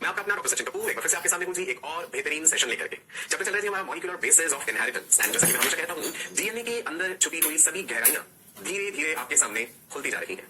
मैं आपका अपना डॉक्टर सचिन कपूर एक बार फिर से आपके सामने हूं जी एक और बेहतरीन सेशन लेकर के। जब तक चल रही थी हमारा molecular basis of inheritance and जैसा कि मैं हमेशा कहता हूं, डीएनए के अंदर छुपी हुई सभी गहराइयां धीरे धीरे आपके सामने खुलती जा रही हैं।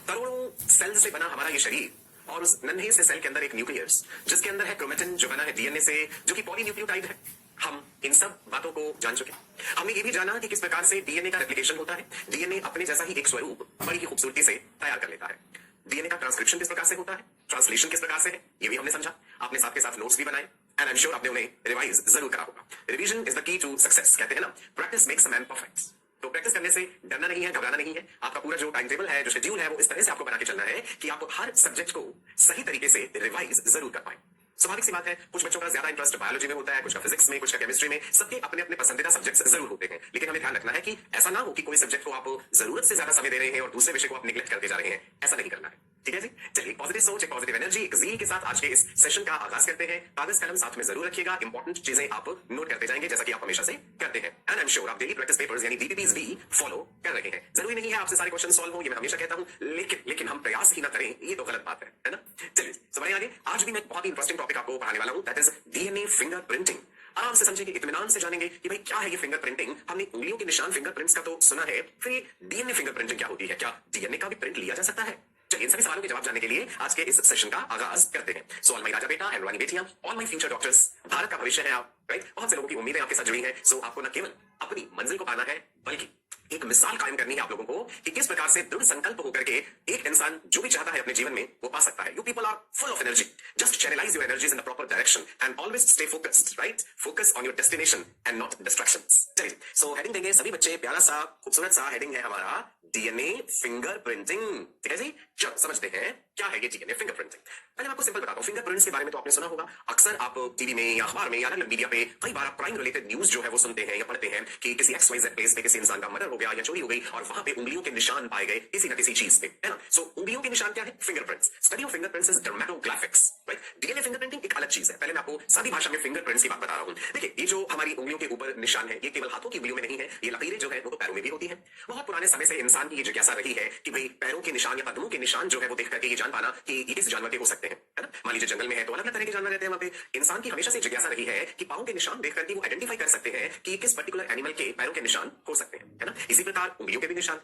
करोड़ों सेल से बना हमारा ये शरीर और उस नन्हे से सेल के अंदर एक न्यूक्लियस जिसके अंदर है क्रोमेटिन जो बना है डीएनए से, जो कि पॉलीन्यूक्लियोटाइड है। हम इन सब बातों को जान चुके हैं। हमने ये भी जाना कि किस प्रकार से डीएनए का रेप्लिकेशन होता है। डीएनए अपने जैसा ही एक स्वरूप बड़ी ही खूबसूरती से तैयार कर लेता है। डीएनए का ट्रांसक्रिप्शन किस प्रकार से होता है, ट्रांसलेशन किस प्रकार से है, ये भी हमने समझा। आपने साथ के साथ नोट्स भी बनाए एंड आई एम श्योर आपने उन्हें रिवाइज जरूर करा होगा। Revision is the key to success, कहते हैं ना, practice makes a man perfect. तो प्रैक्टिस करने से डरना नहीं है, घबराना नहीं है। आपका पूरा जो टाइम टेबल है, जो शेड्यूल है, वो इस तरह से आपको बना के चलना है कि आप हर सब्जेक्ट को सही तरीके से रिवाइज जरूर कर पाए। स्वाभाविक सी बात है, कुछ बच्चों का ज्यादा इंटरेस्ट बायोलॉजी में होता है, कुछ का फिजिक्स में, कुछ का केमिस्ट्री में। सबके अपने अपने पसंदीदा सब्जेक्ट्स जरूर होते हैं, लेकिन हमें ध्यान रखना है कि ऐसा ना हो कि कोई सब्जेक्ट को आप जरूरत से ज्यादा समय दे रहे हैं और दूसरे विषय को आप निग्लेक्ट करते जा रहे हैं। ऐसा नहीं करना है, ठीक है जी। चलिए, पॉजिटिव सोच, एक पॉजिटिव एनर्जी, एक ज़ील के साथ आज के इस सेशन का आगाज करते हैं। कागज कलम साथ में जरूर रखिएगा, इंपॉर्टेंट चीजें आप नोट करते जाएंगे जैसा कि आप हमेशा से करते हैं। एंड आई एम श्योर आप डेली प्रैक्टिस पेपर्स यानी डीपीपीज भी फॉलो कर रहे हैं। जरूरी नहीं है आपसे सारे क्वेश्चन सॉल्व हो, ये मैं हमेशा कहता हूं, लेकिन हम प्रयास ही ना करें ये तो गलत बात है ना। चलिए बढ़िए आगे। आज भी मैं बहुत ही इंटरेस्टिंग टॉपिक आपको पढ़ाने वाला हूं, दैट इज डीएनए फिंगरप्रिंटिंग। आराम से समझेंगे, इत्मीनान से जानेंगे कि भाई क्या है ये फिंगरप्रिंटिंग। हमने उंगलियों के निशान फिंगरप्रिंट्स का तो सुना है, फिर ये डीएनए फिंगरप्रिंटिंग क्या होती है, क्या डीएनए का भी प्रिंट लिया जा सकता है? चलिए इन सभी सवालों के जवाब जानने के लिए आज के इस सेशन का आगाज करते हैं। सो ऑल माय राजा बेटा एंड रानी बेटियां, all my future doctors, Bharat का भविष्य है आप, राइट। बहुत से लोगों की उम्मीदें आपके साथ जुड़ी हैं। सो आपको न केवल अपनी मंजिल को पाना है, बल्कि एक मिसाल कायम करनी है आप लोगों को कि किस प्रकार से दृढ़ संकल्प होकर के एक इंसान जो भी चाहता है अपने जीवन में वो पा सकता है। You people are full of energy, just channelise your energies in the proper direction and always stay focused, right. Focus on your destination and not distractions. चलिए, सो हेडिंग देंगे सभी बच्चे, प्यारा सा खूबसूरत सा हेडिंग है हमारा, डीएनए फिंगरप्रिंटिंग। ठीक है जी, चलो समझते हैं क्या है ये डीएनए फिंगरप्रिंटिंग। पहले मैं आपको सिंपल बताता हूं, फिंगरप्रिंट्स के बारे में तो आपने सुना होगा। अक्सर आप टीवी में या अखबार में या अलग मीडिया पे कई बार क्राइम रिलेटेड न्यूज जो है वो सुनते हैं या पढ़ते हैं कि किसी XYZ प्लेस पे किसी इंसान का मर्डर हो गया या चोरी हो गई और वहां पे उंगलियों के निशान पाए गए किसी न किसी चीज पे, है ना। सो उंगलियों के निशान क्या है? Fingerprints. Study of fingerprints is dermatoglyphics, right. DNA fingerprinting एक अलग चीज है। पहले मैं आपको सादी भाषा में फिंगरप्रिंट्स की बात बता रहा हूं। देखिए, ये जो हमारी उंगलियों के ऊपर निशान है, ये केवल हाथों की उंगलियों में नहीं है, ये लकीरें जो है वो तो पैरों में भी होती है। बहुत पुराने समय से इंसान की ये जिज्ञासा रही है कि भाई पैरों के निशान या कदमों के निशान जो है वो देख करके ये जान पाना कि ये किस जानवर के हो सकते हैं, है ना। मान लीजिए जंगल में है तो अलग अलग तरह के जानवर रहते हैं वहां पे। इंसान की हमेशा से जिज्ञासा रही है कि पांव के निशान देख करके वो आइडेंटिफाई कर सकते हैं कि किस पर्टिकुलर एनिमल के पैरों के निशान हो सकते हैं, है ना। इसी प्रकार उंगलियों के भी निशान।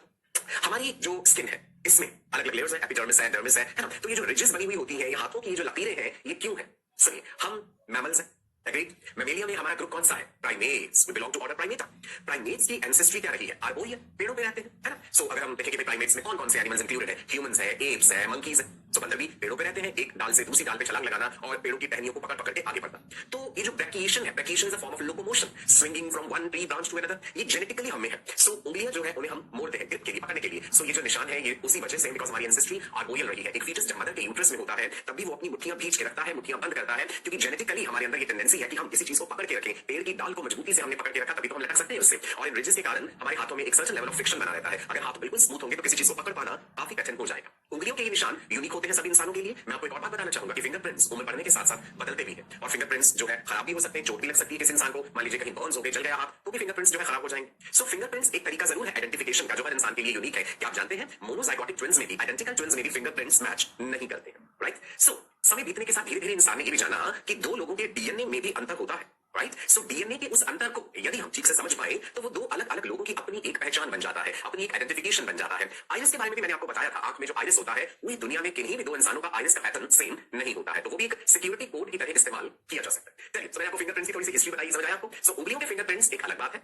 हमारी जो स्किन है इसमें अलग अलग लेयर्स है, एपिडर्मिस है, डर्मिस है ना। तो ये जो रिजेस बनी हुई होती है, ये हाथों की जो लकीरें हैं, ये क्यों है? सुनिए, हम मैमल्स हैं, एग्रीड। मैमेलिया में हमारा ग्रुप कौन सा है? Primates. We belong to order primata. Primates की एंसेस्ट्री क्या रही है? आर्बोरियन, पेड़ों पे रहते हैं, है ना। सो अगर हम देखेंगे प्राइमेट्स में कौन कौन से एनिमल्स इंक्लूडेड है? ह्यूमंस है, एप्स है, मंकीज है। सो बंदर भी पेड़ों पे रहते हैं, एक डाल से दूसरी डाल पे छलांग लगाना और पेड़ों की टहनियों को पकड़ पकड़ के आगे बढ़ना। तो ये जो ब्रैकिएशन है, brachiation is a form of locomotion, swinging from one tree branch to another. ये जेनेटिकली हमें है। सो उंगलियां जो है उन्हें हम मोड़ते हैं ग्रिप के लिए, पकड़ने के लिए। सो ये जो निशान है ये उसी वजह से, बिकॉज हमारी एंसेस्ट्री आर्बोरियल रही है। एक फीटस जब मदर के यूट्रस में होता है तब भी वो अपनी मुट्ठियां भींच के रखता है, मुट्ठियां बंद करता है, क्योंकि जेनेटिकली हमारे अंदर ये टेंडेंसी है कि हम किसी चीज को पकड़ के रखें। पेड़ की डाल को मजबूती से हमने पकड़ के रखा तभी तो हम लटक सकते हैं उससे। और इन रिजेस के कारण हमारे हाथों में एक सर्टेन लेवल ऑफ फ्रिक्शन बना रहता है। अगर हाथ बिल्कुल स्मूथ होंगे तो किसी चीज को पकड़ पाना काफी कठिन हो जाएगा। उंगलियों के ये निशान यूनिक होते हैं सभी इंसानों के लिए। मैं आपको एक और बात बताना चाहूंगा कि फिंगरप्रिंट्स उम्र बढ़ने के साथ साथ बदलते भी हैं और फिंगरप्रिंट्स जो है खराब भी हो सकते हैं, चोट भी लग सकती है किसी इंसान को। मान लीजिए कहीं बर्न्स हो गए, जल गया हाथ, तो भी फिंगरप्रिंट्स जो है खराब हो जाएंगे। सो फिंगरप्रिंट्स एक तरीका जरूर है आइडेंटिफिकेशन का जो हर इंसान के लिए यूनिक है। क्या आप जानते हैं मोनोजाइगोटिक ट्विन्स में भी, आइडेंटिकल ट्विन्स में भी फिंगरप्रिंट्स मैच नहीं करते हैं, राइट। सो समय बीतने के साथ धीरे धीरे इंसान ने ये भी जाना कि दो लोगों के डीएनए में भी अंतर होता है, राइट। सो डीएनए के उस अंतर को यदि हम ठीक से समझ पाए तो वो दो अलग अलग लोगों की अपनी एक पहचान बन जाता है, अपनी एक आइडेंटिफिकेशन बन जाता है। आइरिस के बारे में भी मैंने आपको बताया था, आंख में जो आइरिस होता है पूरी दुनिया में किन्हीं भी दो इंसानों का आइरिस का पैटर्न सेम नहीं होता है, तो वो भी एक सिक्योरिटी कोड की तरह इस्तेमाल किया जा सकता है। चलिए, तो मैंने आपको फिंगरप्रिंट्स की थोड़ी सी हिस्ट्री बताई, समझ आया आपको। सो उंगलियों के फिंगरप्रिंट्स एक अलग बात है,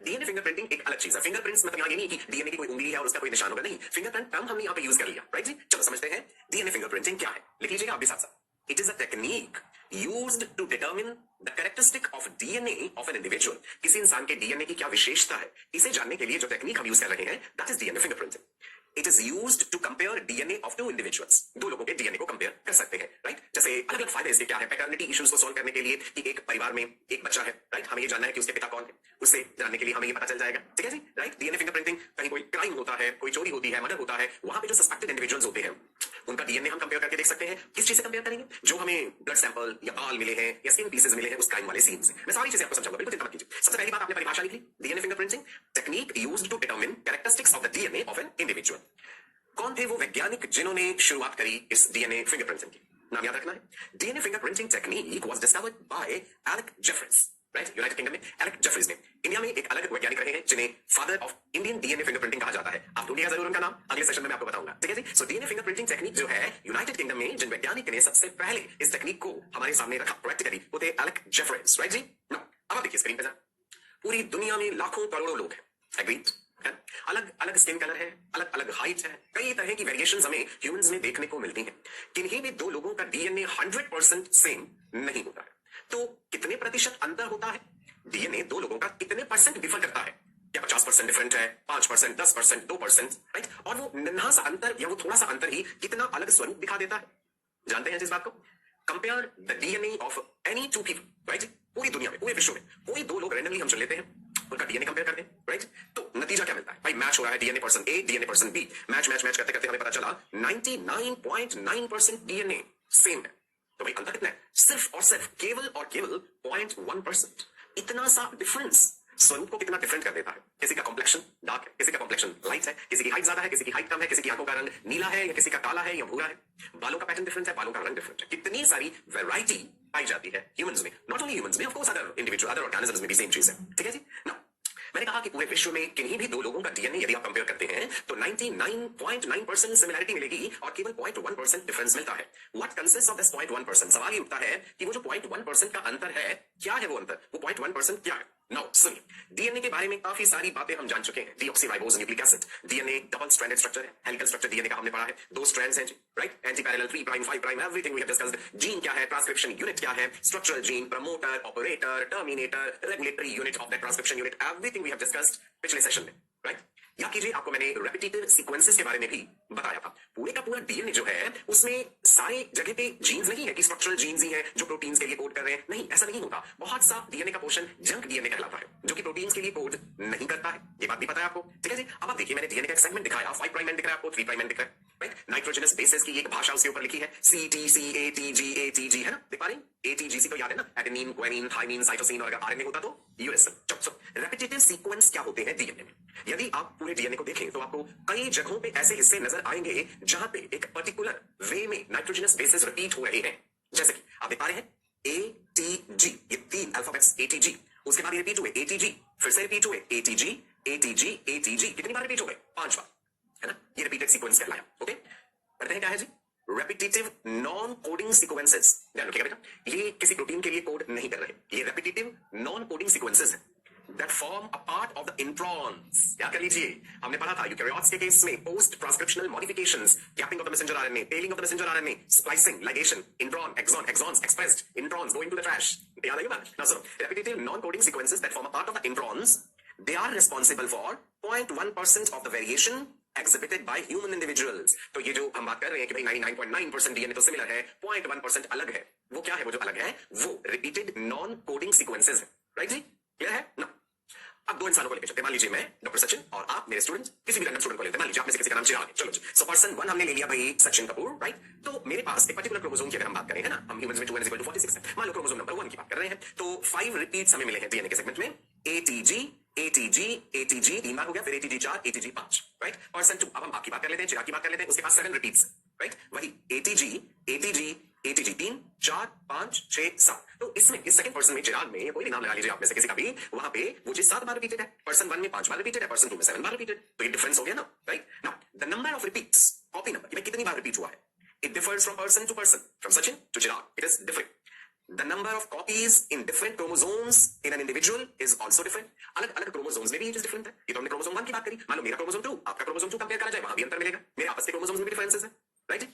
डीएनए फिंगरप्रिंटिंग एक अलग चीज है। फिंगरप्रिंट्स मतलब यहाँ ये नहीं कि डीएनए की कोई उंगली है और उसका कोई निशान होगा, नहीं। फिंगरप्रिंट टर्म हमने यहाँ पे यूज कर लिया, राइट जी। चलो समझते हैं डीएनए फिंगरप्रिंटिंग क्या है, लिख लीजिएगा आप भी साथ साथ। It is a technique used to determine the characteristic of DNA of an individual. किसी इंसान के डीएनए की क्या विशेषता है, इसे जानने के लिए जो टेक्निक हम यूज कर रहे हैं, that is DNA fingerprinting. It is used to compare DNA of two individuals. दो लोगों के डीएनए को कंपेयर कर सकते हैं, राइट। जैसे अलग अलग फायदे इसके क्या है, पैटर्निटी इश्यूज को सॉल्व करने के लिए कि एक परिवार में एक बच्चा है, राइट, हमें ये जानना है कि उसके पिता कौन है, उससे जानने के लिए हमें ये पता चल जाएगा, ठीक है जी, राइट। डीएनए फिंगरप्रिंटिंग, कहीं कोई क्राइम होता है, कोई चोरी होती है, मर्डर होता है, वहां पे जो सस्पेक्टेड इंडिविजुअल्स होते हैं उनका डीएनए हम कंपेयर करके देख सकते हैं। किस चीज से कंपेयर करेंगे? जो हमें ब्लड सैंपल या बाल मिले हैं या स्किन पीसेस मिले हैं उस क्राइम वाले सीन से। मैं सारी चीजें आपको समझाऊंगा, बिल्कुल चिंता मत कीजिए। सबसे पहली बात आपने परिभाषा लिख ली, DNA fingerprinting technique used to determine characteristics of the DNA of an individual. कौन थे वो वैज्ञानिक जिन्होंने शुरुआत करी इस डीएनए फिंगरप्रिंटिंग की? नाम याद रखना है। DNA fingerprinting technique was discovered by Alec Jeffreys, right, United Kingdom में एलेक जेफरीज ने। इंडिया में एक अलग वैज्ञानिक रहे हैं जिन्हें father of Indian DNA fingerprinting कहा जाता है। आप ढूंढिएगा जरूर उनका नाम, अगले सेशन में मैं आपको बताऊंगा, ठीक है जी। सो डीएनए फिंगरप्रिंटिंग टेक्निक जो है यूनाइटेड किंगडम में जिन वैज्ञानिक ने सबसे पहले इस टेक्निक को हमारे सामने रखा प्रैक्टिकली, वो थे एलेक जेफरीज, राइट जी। नाउ अब आप देखिए स्क्रीन पे, पूरी दुनिया में लाखों करोड़ों लोग हैं, एग्रीड, अलग अलग स्किन कलर है, अलग अलग हाइट है, कई तरह की वेरिएशंस हमें ह्यूमंस में देखने को मिलती हैं। किन्हीं भी दो लोगों का डीएनए 100% सेम नहीं होता है। तो कितने प्रतिशत अंतर होता है? डीएनए दो लोगों का कितने परसेंट डिफर करता है? क्या 50% डिफरेंट है, 5%, 10%, 2%, राइट? और वो नन्हा सा अंतर या वो थोड़ा सा अंतर ही कितना अलग स्वरूप दिखा देता है? जानते हैं जिस बात को? Compare the DNA of any two people, right? पूरी दुनिया में, पूरे विश्व में कोई दो लोग रैंडमली हम चुन लेते हैं, उनका डीएनए कंपेयर करते हैं, राइट? तो नतीजा क्या मिलता है? भाई मैच हो रहा है DNA person A, DNA person B, match match match करते करते हमें पता चला 99.9% डीएनए सेम है। तो भाई अंतर कितना है? सिर्फ और सिर्फ केवल और केवल 0.1%। इतना सा डिफरेंस स्वरूप को कितना डिफरेंट कर देता है। किसी का कॉम्प्लेक्शन डार्क है, किसी का कॉम्प्लेक्शन लाइट है, किसी की हाइट ज्यादा है, किसी की हाइट कम है, किसी की आंखों का रंग नीला है या किसी का काला है या भूरा है, बालों का पैटर्न डिफरेंट है, बालों का रंग डिफरेंट है। कितनी सारी वैरायटी पाई जाती है ह्यूमंस में, नॉट ओनली ह्यूमंस में, of course other individual, other organisms में भी सेम चीज है, ठीक है जी। नाउ मैंने कहा कि पूरे विश्व में किन्हीं भी दो लोगों का डीएनए यदि आप कंपेयर करते हैं तो 99.9% सिमिलैरिटी मिलेगी और केवल 0.1% डिफरेंस मिलता है। What consist of this 0.1%? सवाल ये उठता है कि वो जो 0.1% का अंतर है, क्या है वो अंतर? वो 0.1% क्या है? नाउ सुनिए, डीएनए के बारे में काफी सारी बातें हम जान चुके हैं। Deoxyribose nucleic acid, DNA double stranded structure है, हेलिकल स्ट्रक्चर डीएनए का हमने पढ़ा है, दो स्ट्रैंड्स हैं जी, right, anti parallel, 3 prime, 5 prime, everything we have discussed. Gene क्या है, ट्रांसक्रिप्शन यूनिट क्या है, structural gene, promoter, operator, terminator, regulatory unit of that transcription unit, everything we have discussed पिछले सेशन में, राइट? या कीजिए आपको मैंने रेपिटेटिव सीक्वेंसेस के बारे में भी बताया था। पूरे का पूरा डीएनए जो है उसमें सारे जगह पे जीन्स नहीं है कि स्ट्रक्चरल जीन्स ही है जो प्रोटीन्स के लिए कोड कर रहे हैं, नहीं, ऐसा नहीं होता। बहुत सा डीएनए का पोर्शन जंक डीएनए कहलाता है जो कि प्रोटीन्स के लिए कोड नहीं करता है। ये बात भी पता है आपको, ठीक है जी। अब आप देखिए, मैंने डीएनए का एक सेगमेंट दिखाया, 5 प्राइम एंड दिख रहा है आपको, 3 प्राइम एंड दिख रहा है, राइट? नाइट्रोजनस बेसेस की एक भाषा उसके ऊपर लिखी है, CTCATG है ना, देख पा रहे हैं? ATGC तो याद है ना, एडेनिन, ग्वानिन, थाइमिन, साइटोसिन, और अगर आरएनए होता तो यूरेसिल। रेपिटेटिव सीक्वेंस क्या होते हैं डीएनए में? यदि आप पूरे डीएनए को देखें तो आपको कई जगहों पे ऐसे हिस्से नजर आएंगे जहां पे एक पर्टिकुलर वे में नाइट्रोजनस बेसेस रिपीट हो रहे हैं। जैसे कि आप देख पा रहे हैं ATG, ये 3 अल्फाबेट्स ATG, उसके बाद ये रिपीट हुए ATG, फिर से रिपीट हुए ATG, ATG, ATG, कितनी बार रिपीट हो गए? 5 बार, है ना? ये रिपीटेड सीक्वेंस कहलाया। ओके, पढ़ते हैं क्या है जी? Repetitive non coding sequences. ध्यान रखिएगा बेटा, ये किसी प्रोटीन के लिए कोड नहीं कर रहे, ये रेपिटेटिव नॉन कोडिंग सीक्वेंसेस है that form a part of the introns। याद कर लीजिए, हमने पढ़ा था यूकैरियोट्स के केस में post transcriptional modifications, capping of the messenger RNA, tailing of the messenger RNA, splicing, ligation, intron, exon, exons expressed, introns go into the trash. याद है ये बात? Now so repetitive non coding sequences that form a part of the introns, they are responsible for 0.1% of the variation exhibited by human individuals। तो ये जो हम बात कर रहे हैं कि भाई 99.9% डीएनए तो सिमिलर है, 0.1% अलग है, वो क्या है? वो जो अलग है वो रिपीटेड नॉन कोडिंग सीक्वेंसेस है, राइट जी? क्लियर है ना? अब दो इंसानों को लेकर चलते, मान लीजिए मैं डॉक्टर सचिन और आप मेरे स्टूडेंट, किसी भी रैंडम स्टूडेंट को लेते हैं, मान लीजिए आप में से किसी का नाम चिराग है, चलो जी। सो पर्सन 1 हमने ले लिया भाई सचिन कपूर, राइट? तो मेरे पास एक पर्टिकुलर क्रोमोसोम की अगर हम बात करें, है ना, हम ह्यूमंस में 2n = 46 है, मान लो क्रोमोसोम नंबर 1 की बात कर रहे हैं, तो 5 रिपीट्स हमें मिले हैं डीएनए के सेगमेंट में, ATG, ATG, ATG 3 बार हो गया, फिर ATG 4, ATG 5, राइट? पर्सन 2, अब हम आपकी बात कर लेते हैं, चिराग की बात कर लेते हैं, उसके पास 7 रिपीट्स, राइट? वही ATG, ATG, ATG 3, 4, 5, 6, 7। तो इसमें इस सेकंड पर्सन में, चिराग में, कोई भी नाम लगा लीजिए आप में से किसी का भी, वहां पे वो चीज 7 बार रिपीटेड है, पर्सन 1 में 5 बार रिपीटेड है, पर्सन 2 में 7 बार रिपीटेड, तो ये डिफरेंस हो गया ना, right? Now the number of repeats, copy number, ये कितनी बार रिपीट हुआ है, it differs from person to person, from Sachin to Chirag, it is different. The number of copies in different chromosomes in an individual is also different। अलग अलग chromosomes में भी ये चीज डिफरेंट है। ये तो हमने क्रोमोसोम 1 की बात करी, मान लो मेरा क्रोमोसोम 2, आपका क्रोमोसोम 2 कंपेयर करा जाए, वहां भी अंतर मिलेगा, मेरे आपस के क्रोमोसोम्स में भी डिफरेंसेस है, right?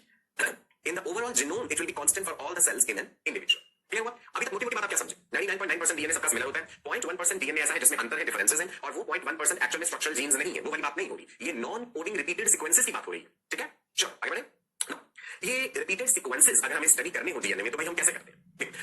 In the overall genome it will be constant for all the cells in an individual। Clear हुआ? अभी तक मोटी मोटी बात आप क्या समझे? 99.9% डीएनए सबका सिमिलर होता है, 0.1% डीएनए ऐसा है जिसमें अंतर है, डिफरेंसेस हैं, और वो 0.1% एक्चुअल में स्ट्रक्चरल जीन्स नहीं है, वो वाली बात नहीं हो रही, ये नॉन कोडिंग रिपीटेड सीक्वेंसेस की बात हो रही है, ठीक है? चलो आगे बढ़े। ये रिपीटेड सीक्वेंसेस अगर हमें स्टडी करने हो डीएनए में तो भाई हम कैसे करते हैं?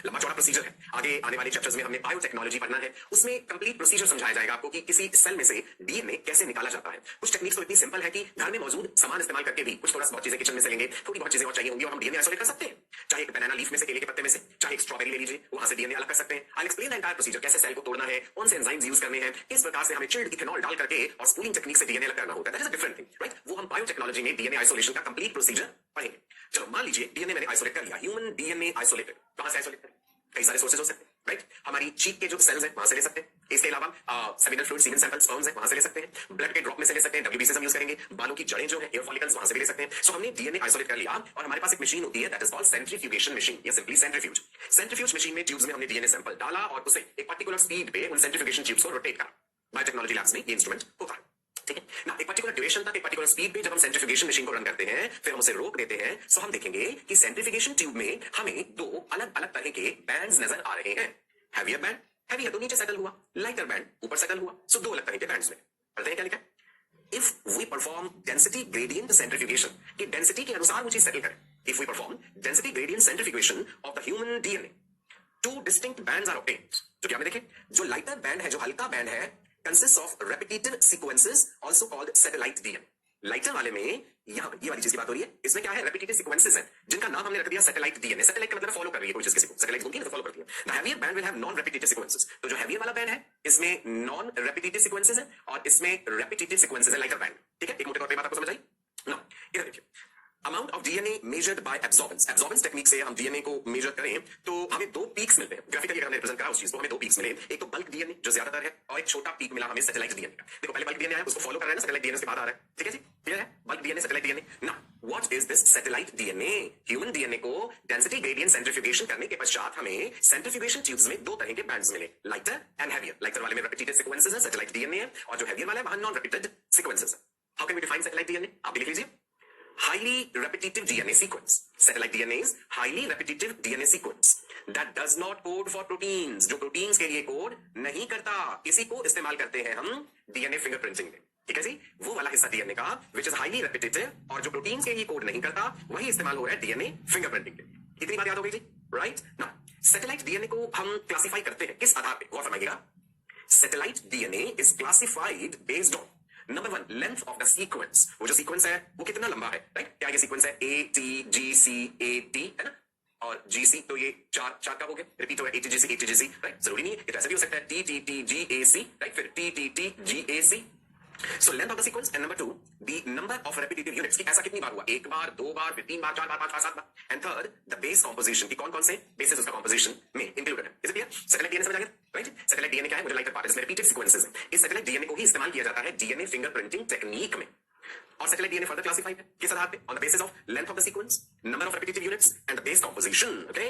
लंबा चौड़ा प्रोसीजर है, आगे आने वाले चैप्टर्स में हमने बायोटेक्नोलॉजी पढ़ना है, उसमें कंप्लीट प्रोसीजर समझाया जाएगा आपको कि किसी सेल में से डीएनए कैसे निकाला जाता है। कुछ टेक्निक्स तो इतनी सिंपल है कि घर में मौजूद सामान इस्तेमाल करके भी कुछ थोड़ा बहुत चीजें किचन में से लेंगे, थोड़ी बहुत चीजें और चाहिए होंगी और हम डीएनए आइसोलेट कर सकते हैं, चाहे एक बनाना लीफ में से, केले के पत्ते में से, चाहे एक स्ट्रॉबेरी ले लीजिए, वहां से डीएनए अलग कर सकते हैं। I explain the entire procedure, कैसे सेल को तोड़ना है, कौन से एंजाइम्स यूज करने हैं, किस प्रकार से हमें चिल्ड इथेनॉल डाल करके और स्पूलिंग टेक्निक से डीएनए अलग करना होता है, that is a different thing, right? वो हम बायोटेक्नोलॉजी में डीएनए आइसोलेशन का कंप्लीट प्रोसीजर पढ़ेंगे। चलो मान लीजिए डीएनए मैंने आइसोलेट कर लिया, ह्यूमन डीएनए आइसोलेटेड, कहां से आइसोलेट करें? कई सारे सोर्सेज हो सकते हैं, राइट? हमारी चीक के जो सेल्स हैं वहां से ले सकते हैं, इसके अलावा सेमिनल फ्लूइड, सीमेन सैंपल, स्पर्म्स हैं वहां से ले सकते हैं, ब्लड के ड्रॉप में से ले सकते हैं, डब्ल्यूबीसी हम यूज करेंगे, बालों की जड़ें जो है, हेयर फॉलिकल्स वहां से भी ले सकते हैं। सो हमने डीएनए आइसोलेट कर लिया और हमारे पास एक मशीन होती है that is called centrifugation machine या सिंपली सेंट्रीफ्यूज। सेंट्रीफ्यूज मशीन में ट्यूब्स में हमने डीएनए सैंपल डाला और उसे एक पर्टिकुलर स्पीड पे उन सेंट्रीफ्यूगेशन ट्यूब्स को रोटेट करा। बायोटेक्नोलॉजी लैब्स में ये इंस्ट्रूमेंट होता है, ठीक है ना? एक पर्टिकुलर ड्यूरेशन तक, एक पर्टिकुलर स्पीड पे जब हम सेंट्रीफ्यूगेशन मशीन को रन करते हैं, फिर हम उसे रोक देते हैं, सो हम देखेंगे कि सेंट्रीफ्यूगेशन ट्यूब में हमें दो अलग अलग तरह के बैंड्स नजर आ रहे हैं। हैवियर बैंड, हैवी है तो नीचे सेटल हुआ, लाइटर बैंड ऊपर सेटल हुआ, सो दो अलग तरह के बैंड्स में। पढ़ते हैं क्या लिखा है? If we perform density gradient centrifugation, कि डेंसिटी के अनुसार वो चीज सेटल करे, if we perform density gradient centrifugation of the human DNA, two distinct bands are obtained. तो क्या में देखें, जो लाइटर बैंड है, जो हल्का बैंड है, consists of repetitive sequences also called satellite DNA। Lighter वाले में यहां ये वाली चीज की बात हो रही है, इसमें क्या है? रेपिटेटिव सीक्वेंसेस हैं जिनका नाम हमने रख दिया सैटेलाइट डीएनए। सैटेलाइट का मतलब फॉलो कर रही है कोई चीज, किसी को सैटेलाइट बोलती है तो फॉलो करती है। The heavier band will have non repetitive sequences. तो जो हेवियर वाला बैंड है इसमें नॉन रेपिटेटिव सीक्वेंसेस है और इसमें रेपिटेटिव सीक्वेंसेस है, लाइटर बैंड, ठीक है? एक मोटे तौर पे बात आपको समझ आई ना? इधर देखिए, amount of DNA measured by absorbance. Absorbance technique से हम डीएनए को मेजर करें तो हमें दो पीक्स मिलते हैं। ग्राफिकली अगर हमने रिप्रेजेंट करा उस चीज को, हमें दो पीक्स मिले, एक तो बल्क डीएनए जो ज्यादातर है और एक छोटा पीक मिला हमें सैटेलाइट डीएनए का। देखो पहले बल्क डीएनए है, उसको फॉलो कर रहे हैं ना, सैटेलाइट डीएनए के बाद आ रहा है, ठीक है जी? क्लियर है? Bulk DNA, satellite DNA. Now what is this satellite DNA? Human DNA को डेंसिटी ग्रेडियंट सेंट्रीफ्यूगेशन करने के पश्चात हमें सेंट्रीफ्यूगेशन ट्यूब्स में दो तरह के बैंड्स मिले, लाइटर एंड हैवियर। लाइटर वाले में रेपिटेटिव सीक्वेंसेस है, सैटेलाइट डीएनए है, और जो हैवियर वाला है वहां नॉन रेपिटेड सीक्वेंसेस है। How can we define satellite DNA? आप भी लिख लीजिए, highly repetitive DNA sequence। Satellite DNA is highly repetitive DNA sequence that does not code for proteins। जो प्रोटीन्स के लिए कोड नहीं करता, इसी को इस्तेमाल करते हैं हम डीएनए फिंगरप्रिंटिंग में, ठीक है जी? वो वाला हिस्सा डीएनए का विच इज हाईली रेपिटेटिव और जो प्रोटीन्स के लिए कोड नहीं करता, वही इस्तेमाल हो रहा है डीएनए फिंगरप्रिंटिंग में। इतनी बात याद हो गई जी, राइट? नाउ सैटेलाइट डीएनए को हम क्लासिफाई करते हैं किस आधार पे? गौर फरमाइएगा। Satellite DNA is classified based on number one, length of the sequence. वो जो सीक्वेंस है वो कितना लंबा है, राइट? क्या ये सीक्वेंस है ए T G C A T, है ना? और जी सी तो ये चार चार का हो गया, रिपीट हो गया, ए टी जी सी, राइट? जरूरी नहीं है, ये तो ऐसा भी हो सकता है T T T G A C, right? फिर T T T G A C. So length of the sequence and number to the number of repetitive units, कि ऐसा कितनी बार हुआ, एक बार, दो बार, फिर तीन बार, चार बार, पांच बार, सात बार। And third the base composition, की कौन कौन से बेसिस उसका कॉम्पोजिशन में इंक्लूडेड है। Is it clear? Satellite DNA समझ आ गया, राइट? सैटेलाइट डीएनए क्या है? मुझे लाइटर पार्ट इसमें रिपीटेड सीक्वेंसेस है। इस सैटेलाइट डीएनए को ही इस्तेमाल किया जाता है डीएनए फिंगरप्रिंटिंग टेक्निक में। और सैटेलाइट डीएनए फर्दर क्लासिफाइड है किस आधार पे? On the basis of length of the sequence, number of repetitive units and the base composition. Okay,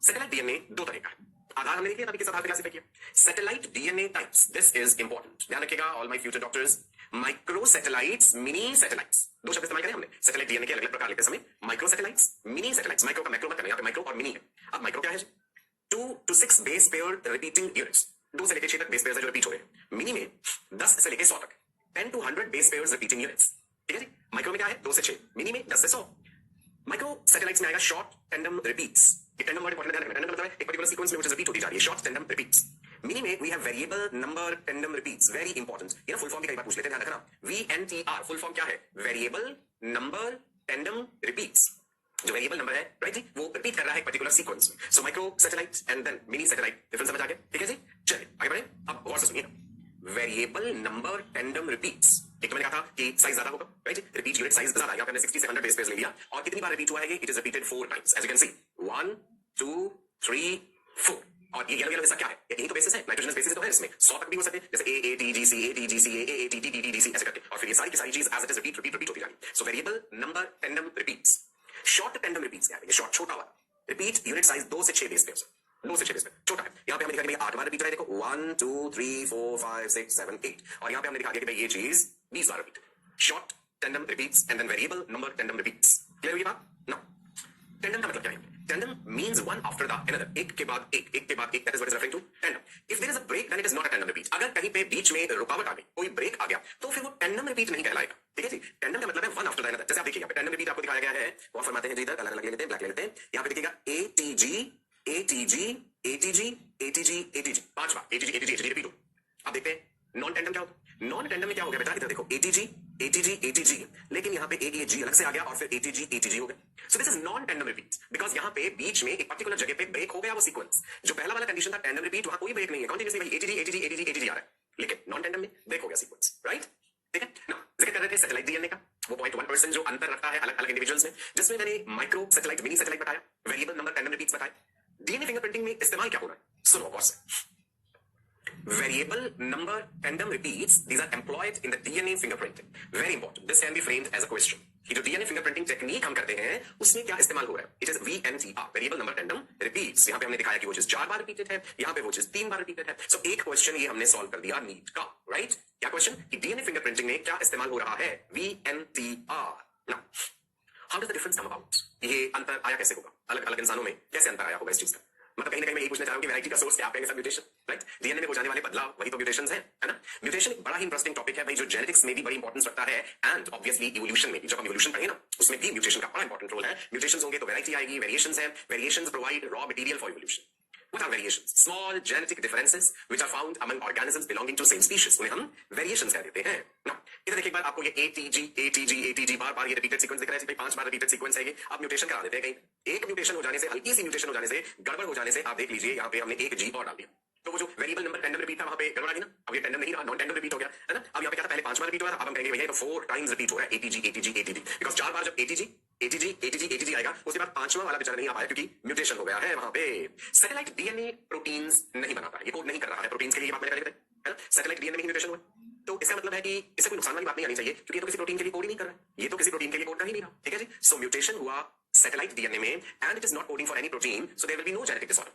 satellite DNA दो तरह का है। आधार हमने देखिए अभी किस आधार पे क्लासिफाई किया? Satellite DNA types, this is important, ध्यान रखिएगा all my future doctors. Micro satellites, mini satellites, दो शब्द इस्तेमाल करें हमने सैटेलाइट डीएनए के अलग अलग प्रकार लिखते समय। Micro satellites, mini satellites. Micro का मैक्रो मत करना, यहाँ पे माइक्रो और मिनी है। अब माइक्रो क्या है? 2 to 6 base pair repeating units, 2 से लेकर 6 तक बेस पेयर जो रिपीट हो रहे हैं। मिनी में 10 से लेकर 100 तक, 10 to 100 base pair repeating units, ठीक है जी? माइक्रो में क्या है? 2 से 6, मिनी में 10 से 100। माइक्रो सैटेलाइट्स में आएगा short tandem repeats. Tandem word important है, टेंडम मतलब है एक पर्टिकुलर सीक्वेंस में व्हिच रिपीट होती जा रही है, शॉर्ट टेंडम रिपीट्स। मिनी में we have variable number tandem repeats, very important. ये ना फुल फॉर्म की कई बार पूछ लेते हैं, ध्यान रखना। VNTR फुल फॉर्म क्या है? Variable number tandem repeats. जो वेरिएबल नंबर है, राइट जी, वो रिपीट कर रहा है एक पर्टिकुलर सीक्वेंस में। So micro satellite and then mini satellite, difference समझ आ गया, ठीक है जी? चलिए आगे बढ़े। अब गौर से सुनिए, वेरिएबल नंबर टेंडम रिपीट्स, एक तो मैंने कहा था कि साइज ज्यादा होगा, राइट? रिपीट यूनिट साइज ज्यादा, यहाँ पे हमने 60 से 100 बेस पेयर्स ले लिया। और कितनी बार रिपीट हुआ है ये? It is repeated 4 times, as you can see 1 2 3 4। और ये येलो येलो हिस्सा क्या है? यही तो बेसिस है, नाइट्रोजनस बेसिस तो है इसमें। 100 तक भी हो सकते हैं, जैसे A T G C A T G C A T T T T C, ऐसे करके। और फिर ये सारी की सारी चीज as it is repeat repeat repeat होती जाएगी। So variable number tandem repeats. Short tandem repeats क्या है? ये शॉर्ट, छोटा वाला रिपीट यूनिट साइज 2 से 6 बेस पेयर्स, 2 से 6 बेस पेयर, छोटा है। यहाँ पे हमने दिखा कि 8 बार रिपीट हो रहा है, देखो 1 2 3 4 5 6 7 8। और यहाँ पे हमने दिखा दिया कि भाई ये चीज 20 बार repeat. Short tandem repeats and then variable number tandem repeats. Clear हुई बात? नो, टेंडम का मतलब क्या है? Tandem means one after the other, एक के बाद एक, एक के बाद एक, that is what is referring to tandem. If there is a break then it is not a tandem repeat. अगर कहीं पे बीच में रुकावट आ गई, कोई ब्रेक आ गया, तो फिर वो टेंडम रिपीट नहीं कहलाएगा, ठीक है जी? टेंडम का मतलब है वन आफ्टर द अनदर। जैसे आप देखिए यहाँ पे टेंडम रिपीट आपको दिखाया गया है, वो फरमाते हैं जी, इधर अलग अलग ले लेते हैं, ब्लैक ले लेते हैं। यहाँ पे देखिएगा ATG ATG ATG ATG ATG, 5 बार ATG ATG ATG रिपीट हो। अब देखते हैं नॉन टेंडम क्या होता है। नॉन टेंडम में क्या हो गया बेटा? इधर देखो ATG ATG ATG, लेकिन यहाँ पे एक ये G अलग से आ गया और फिर ATG ATG हो गया। So this is non tandem repeat, because यहाँ पे बीच में एक पर्टिकुलर जगह पे ब्रेक हो गया वो सीक्वेंस। जो पहला वाला कंडीशन था टेंडम रिपीट, वहां कोई ब्रेक नहीं है, कंटीन्यूअसली भाई ATG ATG ATG ATG आ रहा है। लेकिन नॉन टेंडम में ब्रेक हो गया सीक्वेंस, राइट? ठीक है ना? जिक्र कर रहे थे सैटेलाइट डीएनए का। वो 0.1% जो अंतर रखता है अलग अलग इंडिविजुअल्स में, जिसमें मैंने माइक्रो सैटेलाइट, मिनी सैटेलाइट बताया, वेरिएबल नंबर टैंडम रिपीट्स बताए। डीएनए फिंगरप्रिंटिंग में इस्तेमाल क्या हो रहा है, सुनो गौर से। Variable number tandem repeats, these are employed in the DNA fingerprinting. Very important. This can be framed as a question. कि जो DNA fingerprinting टेक्निक हम करते हैं उसमें क्या इस्तेमाल हो रहा है? It is VNTR, variable number tandem repeats. यहाँ पे हमने दिखाया कि वो चीज 4 बार रिपीटेड है, यहाँ पे वो चीज 3 बार रिपीटेड है। So एक क्वेश्चन ये हमने सॉल्व कर दिया नीट का, राइट? क्या क्वेश्चन? कि DNA fingerprinting में क्या इस्तेमाल हो रहा है? VNTR. Now, how does the difference come about? ये अंतर आया कैसे होगा? अलग अलग इंसानों में कैसे अंतर आया होगा इस चीज का? मतलब कहीं ना कहीं मैं ये पूछना चाह रहा हूं कि वैरायटी का सोर्स क्या, आप कहेंगे सब म्यूटेशन, राइट? डीएनए में हो जाने वाले बदलाव वही तो म्यूटेशंस है ना? म्यूटेशन एक बड़ा ही इंटरेस्टिंग टॉपिक है भाई, जो जेनेटिक्स में भी बड़ी इंपॉर्टेंस रखता है एंड ऑब्वियसली इवोल्यूशन में भी। जब हम इवोल्यूशन पढ़ेंगे ना उसमें भी म्यूटेशन का बड़ा इंपॉर्टेंट रोल है। म्यूटेशंस होंगे तो वैरायटी आएगी, वेरिएशंस है, variations provide raw material for evolution. What are variations? Small genetic differences which are found among organisms belonging to same species. उन्हें हम variations कह देते हैं ना। इधर देखिए एक बार आपको ये ATG बार बार ये रिपीटेड सीक्वेंस दिख रहा है, भाई 5 बार रिपीटेड सीक्वेंस है ये। आप म्यूटेशन करा देते हैं कहीं, एक म्यूटेशन हो जाने से, हल्की सी म्यूटेशन हो जाने से, गड़बड़ हो जाने से, आप देख लीजिए यहाँ पे हमने एक G और डाल दिया, तो वो जो वेरिएबल नंबर टैंडम रिपीट था वहां पे गड़बड़ आ गई ना। अब ये टैंडम नहीं रहा, नॉन टैंडम रिपीट हो गया है ना। अब यहाँ पे क्या था, पहले 5 बार रिपीट हुआ था, अब हम कहेंगे भैया तो 4 टाइम्स रिपीट हो रहा है ATG, बिकॉज 4 बार जब ATG आएगा उसके बाद 5वां वाला बेचारा नहीं आ पाया क्योंकि म्यूटेशन हो गया है वहां पे। सैटेलाइट डीएनए प्रोटीन्स नहीं बनाता, ये कोड नहीं कर रहा है प्रोटीन्स के लिए, बात मैंने कर है ना। सैटेलाइट डीएनए में ही म्यूटेशन हुआ, तो इसका मतलब है कि इससे कोई नुकसान वाली बात नहीं आनी चाहिए क्योंकि ये तो किसी प्रोटीन के लिए कोड ही नहीं कर रहा है, ये तो किसी प्रोटीन के लिए कोड कर ही नहीं रहा, ठीक है जी। सो म्यूटेशन हुआ सैटेलाइट डीएनए में and it is not coding for any protein, so there will be no genetic disorder.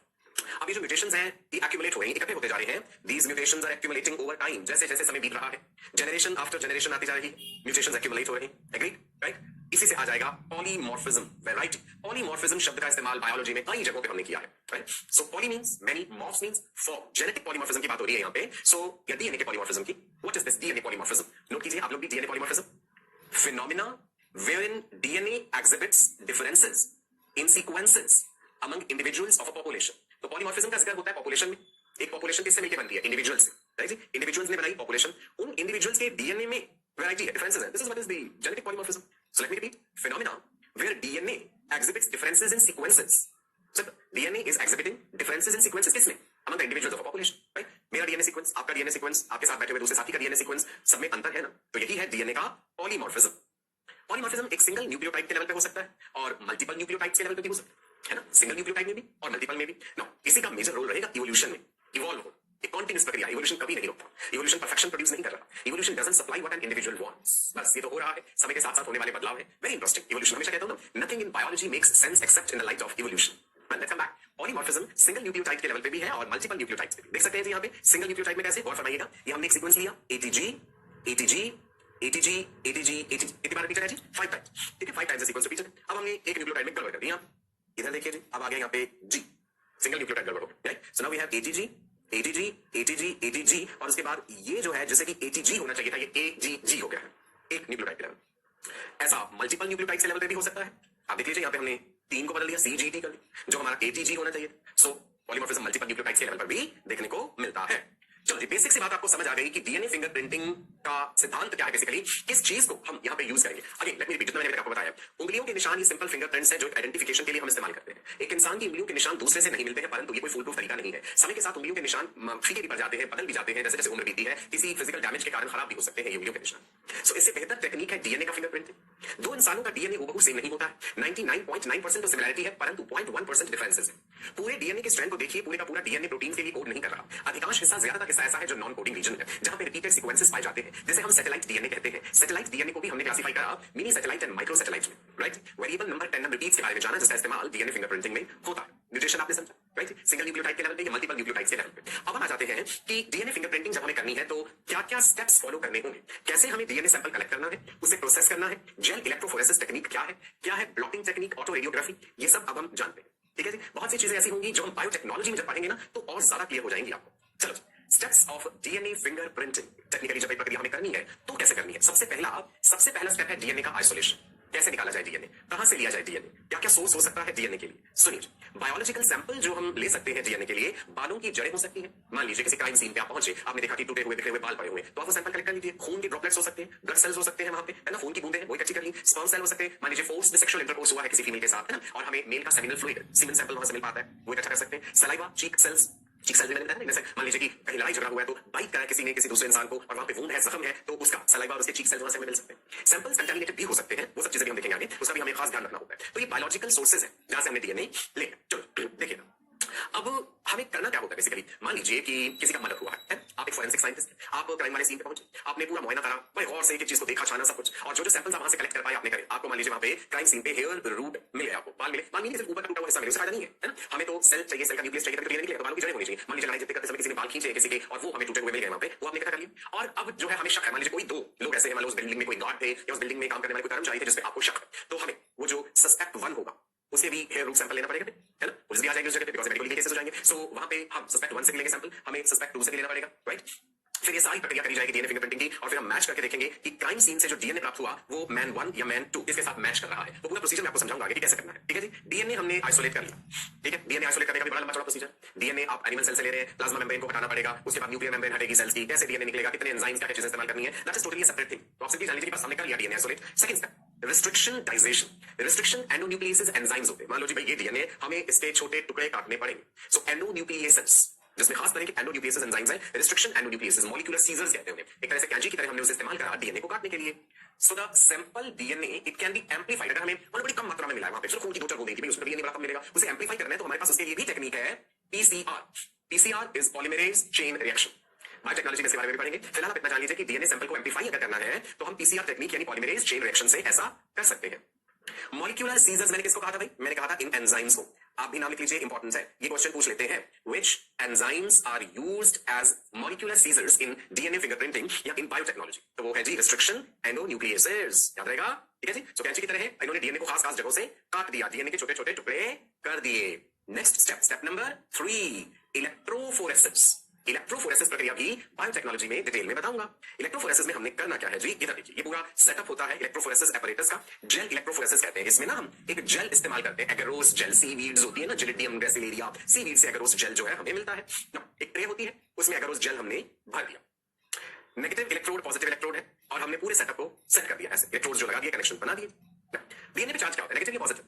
अब ये जो म्यूटेशंस हैं ये एक्यूमुलेट हो रहे हैं, इकट्ठे होते जा रहे हैं। These mutations are accumulating over time, जैसे जैसे समय बीत रहा है, जनरेशन आफ्टर जनरेशन आती जा रही है, म्यूटेशंस एक्यूमुलेट हो रहे हैं, एग्रीड, राइट? इसी से आ जाएगा पॉलीमॉर्फिज्म, वैरायटी। पॉलीमॉर्फिज्म शब्द का इस्तेमाल बायोलॉजी में कई जगहों पे हमने किया है, right? So poly means many, morph means form. Genetic polymorphism की बात हो रही है यहाँ पे। सो या डीएनए के पॉलीमॉर्फिज्म की, what is this DNA polymorphism? Note कीजिए आप लोग भी, DNA polymorphism, phenomena wherein DNA exhibits differences in sequences among individuals of a population। तो पॉलीमॉर्फिज्म का जिक्र होता है पॉपुलेशन में। एक पॉपुलेशन किससे मिलकर बनती है? इंडिविजुअल्स से, राइट जी? इंडिविजुअल्स ने बनाई पॉपुलेशन, उन इंडिविजुअल्स के डीएनए में वैरायटी है, डिफरेंसेस है। This is what is the genetic polymorphism. So let me repeat, phenomena where DNA exhibits differences in sequences। So DNA is exhibiting differences in sequences किसमें? Among the individuals of a population, right? मेरा DNA sequence, आपका DNA sequence, आपके साथ बैठे हुए दूसरे साथी का डीएनए सीक्वेंस, सब में अंतर है ना। तो यही है डीएनए का पॉलीमॉर्फिज्म। पॉलीमॉर्फिज्म एक सिंगल न्यूक्लियोटाइड के लेवल पे हो सकता है और मल्टीपल न्यूक्लियोटाइड्स के लेवल पे भी हो सकता है ना। सिंगल न्यूक्लियोटाइड में भी और मल्टीपल में भी। नो, इसी का मेजर रोल रहेगा इवोल्यूशन में। इवॉल्व हो, एक कॉन्टिन्यूस प्रक्रिया, इवोल्यूशन कभी नहीं रुकता। इवोल्यूशन परफेक्शन प्रोड्यूस नहीं कर रहा, evolution doesn't supply what an individual wants. बस ये तो हो रहा है, समय के साथ साथ होने वाले बदलाव है। Very interesting. इवोल्यूशन हमेशा कहता हूं ना, nothing in biology makes sense accept in the light of evolution. Let's come back. Polymorphism single nucleotide के लेवल पे भी है और मल्टीपल न्यूक्लियोटाइड्स पे भी। देख सकते हैं जी यहाँ पे सिंगल न्यूक्लियोटाइड में कैसे, और फरमाइएगा। ये हमने एक सीक्वेंस लिया, ATG, कितनी बार रिपीटेड है जी? 5 टाइम्स, ठीक है, 5 टाइम्स सीक्वेंस रिपीटेड। अब हमने एक न्यूक्लियोटाइड में गड़बड़ कर दिया, इधर देखिए जी, अब आ गया यहाँ पे G, सिंगल न्यूक्लियोटाइड गड़बड़ हो गया, right? So now we have ATG और उसके बाद ये जो है जैसे कि ATG होना चाहिए था, ये AGG हो गया है, एक न्यूक्लियोटाइड के लेवल। ऐसा मल्टीपल न्यूक्लियोटाइड के लेवल पे भी हो सकता है। आप देख लीजिए यहाँ पे हमने 3 को बदल दिया, CGT कर दिया, जो हमारा ATG होना चाहिए। सो पॉलीमॉर्फिज्म मल्टीपल न्यूक्लियोटाइड्स के लेवल पर भी देखने को मिलता है। चलो जी, बेसिक सी बात आपको समझ आ गई कि डीएनए फिंगरप्रिंटिंग का सिद्धांत क्या है, बेसिकली किस चीज को हम यहाँ पे यूज करेंगे। अगेन लेट मी रिपीट, मैंने आपको बताया, उंगलियों के निशान ये सिंपल फिंगरप्रिंट्स है जो आइडेंटिफिकेशन के लिए हम इस्तेमाल करते हैं। एक इंसान की उंगलियों के निशान दूसरे से नहीं मिलते हैं, परंतु ये कोई फुल प्रूफ तरीका नहीं है। समय के साथ उंगलियों के निशान फीके भी पड़ जाते हैं, बदल भी जाते हैं, जैसे जैसे उम्र बीती है, किसी फिजिकल डैमेज के कारण खराब भी हो सकते हैं ये उंगलियों के निशान। सो इससे बेहतर टेक्निक है डीएनए का फिंगरप्रिंटिंग। दो इंसानों का डीएनए हूबहू सेम नहीं होता है, 99.9% तो सिमिलरिटी है, परंतु 0.1% डिफरेंसेस है। पूरे डीएनए के स्ट्रैंड को देखिए, पूरे का पूरा डीएनए प्रोटीन के लिए कोड नहीं कर रहा। अधिकांश हिस्सा, ज्यादातर हिस्सा ऐसा है जो नॉन कोडिंग रीजन है, जहां पे रिपीटेड सीक्वेंसेस पाए जाते हैं, जैसे हम सैटेलाइट डीएनए कहते हैं। सैटेलाइट डीएनए को भी हमने क्लासिफाई करा mini satellite and micro satellite में, right? Variable number tandem repeats के बारे में जाना, जिसका इस्तेमाल डीएनए फिंगरप्रिंटिंग में होता है। म्यूटेशन आपने समझा, राइट? सिंगल न्यूक्लियोटाइड के लेवल पे या मल्टीपल न्यूक्लियोटाइड्स के लेवल पे। अब हम आ जाते हैं कि डीएनए फिंगरप्रिंटिंग जब हमें करनी है तो क्या-क्या स्टेप्स फॉलो करने होंगे, कैसे हमें डीएनए सैंपल कलेक्ट करना है, उसे प्रोसेस करना है, जेल इलेक्ट्रोफोरेसिस टेक्निक क्या है ब्लॉटिंग टेक्निक, ऑटो रेडियोग्राफी, ये सब अब हम जानते हैं, ठीक है जी। बहुत सी चीजें ऐसी होंगी जो हम बायोटेक्नोलॉजी में जब पढ़ेंगे ना तो और ज्यादा क्लियर हो जाएंगी आपको। चलो, steps of DNA fingerprinting. Technically जब एक प्रक्रिया हमें करनी है तो कैसे करनी है? सबसे पहला स्टेप है डीएनए का आइसोलेशन। कैसे निकाला जाए डीएनए, कहां से लिया जाए डीएनए, क्या क्या सोर्स हो सकता है डीएनए के लिए? सुनिए, बायोलॉजिकल सैंपल जो हम ले सकते हैं डीएनए के लिए, बालों की जड़ें हो सकती हैं। मान लीजिए किसी क्राइम सीन पे आप पहुंचे, आपने देखा कि टूटे हुए बिखरे हुए बाल पड़े हुए, तो आप वो सैंपल कलेक्ट कर लीजिए। खून के ड्रॉपलेट्स हो सकते हैं, ब्लड सेल्स हो सकते हैं वहां पे, है ना, खून की बूंदें हैं वो इकट्ठी कर ली। स्पर्म सेल हो सकते हैं, मान लीजिए फोर्स्ड सेक्सुअल इंटरकोर्स हुआ है किसी फीमेल के साथ, है ना, और हमें मेल का सेमिनल फ्लूइड, सीमेन सैंपल वहां से मिल पाता है, वो इकट्ठा कर सकते हैं। सलाइवा, चीक सेल्स, चीक सेल भी मैंने बताया ना, जैसे मान लीजिए कि कहीं लड़ाई झगड़ा हुआ है तो बाइट करा किसी ने किसी दूसरे इंसान को और वहां पे वुंड है, जख्म है, तो उसका सलाइवा और उसके चीक सेल वहां से हमें मिल सकते हैं। सैंपल्स कंटामिनेटेड भी हो सकते हैं, वो सब चीजें भी हम देखेंगे आगे, उसका भी हमें खास ध्यान रखना होता है। तो ये बायोलॉजिकल सोर्सेज है जहां से हमने डीएनए लिया। चलो देखिए, अब हमें करना क्या होता है बेसिकली, मान लीजिए कि किसी का मर्डर हुआ है, आप एक फोरेंसिक साइंटिस्ट हैं, आप क्राइम वाले सीन पे पहुंचे, आपने पूरा मुआयना करा, बड़े गौर से एक चीज को देखा, छाना सब कुछ, और जो जो सैंपल्स आप वहां से कलेक्ट कर पाए आपने करे। आपको मान लीजिए वहां पे क्राइम सीन पे हेयर रूट मिल गया, आपको बाल मिले, बाल मिले सिर्फ ऊपर का टूटा हुआ हिस्सा मिले, उससे फायदा नहीं है ना। हमें तो सेल चाहिए, सेल का न्यूक्लियस चाहिए, तो डीएनए निकलेगा, तो बालों की जड़ें होनी चाहिए। मान लीजिए लड़ाई झगड़े करते समय किसी ने बाल खींचे किसी के और वो हमें टूटे हुए मिल गए वहां पे, वो आपने इकट्ठा कर लिया। और अब जो है हमें शक है, मान लीजिए कोई दो लोग ऐसे हैं, मान लो उस बिल्डिंग में कोई गार्ड थे या उस बिल्डिंग में काम करने वाले कोई कर्मचारी थे जिसपे आपको शक है, तो हमें वो जो सस्पेक्ट 1 होगा उसके भी हेयर रूट सैंपल लेना पड़ेगा, है ना। पुलिस भी आ जाएगी उस जगह पे, बिकॉज़ मेडिकल लीगल केसेस हो जाएंगे। सो वहां पे हम सस्पेक्ट 1 से लेंगे सैंपल, हमें सस्पेक्ट 2 से भी लेना पड़ेगा, राइट। फिर ये सारी प्रक्रिया करी जाएगी डीएनए फिंगरप्रिंटिंग की, और फिर हम मैच करके देखेंगे कि क्राइम सीन से जो डीएनए प्राप्त हुआ वो मैन 1 या मैन 2 इसके साथ मैच कर रहा है। तो पूरा प्रोसीजर मैं आपको समझाऊंगा आगे कि कैसे करना है, ठीक है जी। डीएनए हमने आइसोलेट कर लिया, ठीक है। डीएनए आइसोलेट करने का भी बड़ा लंबा चौड़ा प्रोसीजर। डीएनए आप एनिमल सेल से ले रहे हैं, प्लाज्मा मेम्ब्रेन को हटाना पड़ेगा, उसके बाद न्यूक्लियर मेम्ब्रेन हटेगी सेल्स की, कैसे डीएनए निकलेगा, कितने एंजाइम्स क्या चीजें इस्तेमाल करनी है, that is totally separate thing. तो आप सिंपली जान लीजिए कि बस हमने कर लिया DNA isolate. Second step restriction digestion. Restriction endonucleases enzymes होते हैं। मान लो जी भाई ये डीएनए हमें इसके छोटे टुकड़े काटने पड़ेंगे, सो एंडोन्यूक्लियेसेस जिसमें खास तरह के एंडोन्यूक्लियेसेस एंजाइम्स हैं। रिस्ट्रिक्शन एंडोन्यूक्लियेसेस, मॉलिक्यूलर सीजर्स कहते हैं उन्हें, एक तरह से कैंची की तरह हमने उसे इस्तेमाल करा डीएनए को काटने के लिए। So the sample DNA it can be amplified. अगर हमें बड़ी कम मात्रा में मिला है वहां पे, सिर्फ खून की 2-4 बूंदें थी, उसमें डीएनए बड़ा कम मिलेगा, उसे एम्पलीफाई करना है तो हमारे पास उसके लिए भी टेक्निक है PCR. PCR is polymerase chain reaction. Biotechnology में इसके बारे में भी पढ़ेंगे। फिलहाल आप इतना जान लीजिए कि डीएनए सैंपल को एम्पलीफाई अगर करना है तो हम पीसीआर टेक्निक यानी पॉलीमरेज चेन रिएक्शन से ऐसा कर सकते हैं। मॉलिक्यूलर सीजर्स मैंने किसको कहा था भाई, मैंने कहा था इन एंजाइम्स को। आप भी नाम लिख लीजिए, इंपॉर्टेंस है। ये क्वेश्चन पूछ लेते हैं, which enzymes are used as molecular scissors in DNA fingerprinting या इन बायोटेक्नोलॉजी। तो वो है जी रिस्ट्रिक्शन एंडोन्यूक्लियेसेस, याद रहेगा, ठीक है जी। सो कैंची की तरह है, इन्होंने डीएनए को खास खास जगहों से काट दिया, डीएनए के छोटे छोटे टुकड़े कर दिए। Next step, step number 3, electrophoresis. Electrophoresis प्रक्रिया भी बायोटेक्नोलॉजी में डिटेल में बताऊंगा। इलेक्ट्रोफोरेसिस में हमने करना क्या है जी, इधर देखिए, ये पूरा सेटअप होता है इलेक्ट्रोफोरेसिस एपरेटस का। जेल इलेक्ट्रोफोरेसिस कहते हैं। इसमें ना हम एक जेल इस्तेमाल करते हैं, एगरोस जेल। सीवीड्स होती है ना, जिलिडियम ग्रेसिलेरिया, सीवीड से एगरोस जेल जो है हमें मिलता है ना। एक ट्रे होती है, उसमें एगरोस जेल हमने भर दिया। नेगेटिव इलेक्ट्रोड पॉजिटिव इलेक्ट्रोड है, और हमने पूरे सेटअप को सेट कर दिया ऐसे, इलेक्ट्रोड जो लगा दिए, कनेक्शन बना दिए। डीएनए पे चार्ज क्या होता है, नेगेटिव या पॉजिटिव?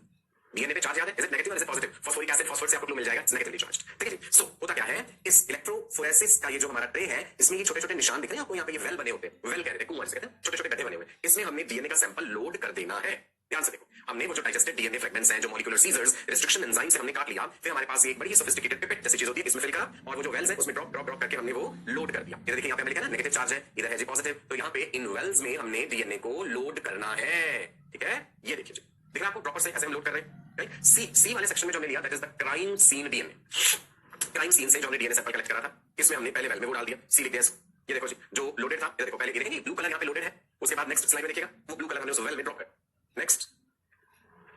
डीएनए पे चार्ज याद है, इज इट नेगेटिव और is it positive? Phosphoric acid, phosphate से आपको क्लू मिल जाएगा, इट्स नेगेटिवली चार्ज्ड, ठीक है जी। सो होता क्या है, इस इलेक्ट्रोफोरेसिस का ये जो हमारा ट्रे है, इसमें ये छोटे छोटे निशान दिख रहे हैं आपको, यहाँ पे ये वेल बने होते हैं, वेल कहते हैं, कुआं से कहते हैं, छोटे छोटे गड्ढे बने हुए हैं। इसमें हमने डीएनए का सैंपल लोड कर देना है। ध्यान से देखो, हमने वो जो डाइजेस्टेड डीएनए फ्रेगमेंट्स हैं, जो मॉलिक्यूलर सीजर्स रिस्ट्रिक्शन एंजाइम से हमने काट लिया, फिर हमारे पास एक बड़ी सोफिस्टिकेटेड पिपेट जैसी चीज होती है, इसमें फिल करा, और वो जो वेल्स है उसमें ड्रॉप ड्रॉप ड्रॉप करके हमने वो लोड कर दिया। इधर देखिए, यहाँ पे हमने लिखा ना नेगेटिव चार्ज है, इधर है जी पॉजिटिव, तो यहाँ पे इन वेल्स में हमने डीएनए को लोड करना है, ठीक है। ये देखिए जी, दिख रहा है आपको प्रॉपर से, ऐसे हम लोड कर रहे हैं, राइट। सी वाले सेक्शन में जो हमने लिया, that is the crime scene DNA. Crime scene से जो हमने डीएनए सैंपल कलेक्ट करा था, इसमें हमने पहले वेल में वो डाल दिया, सी लिख दिया इसको। ये देखो जी, जो लोडेड था, ये देखो पहले, ये देखेंगे ब्लू कलर यहाँ पे लोडेड है, उसके बाद नेक्स्ट स्लाइड में देखिएगा वो ब्लू कलर हमने उस वेल में ड्रॉप कर। नेक्स्ट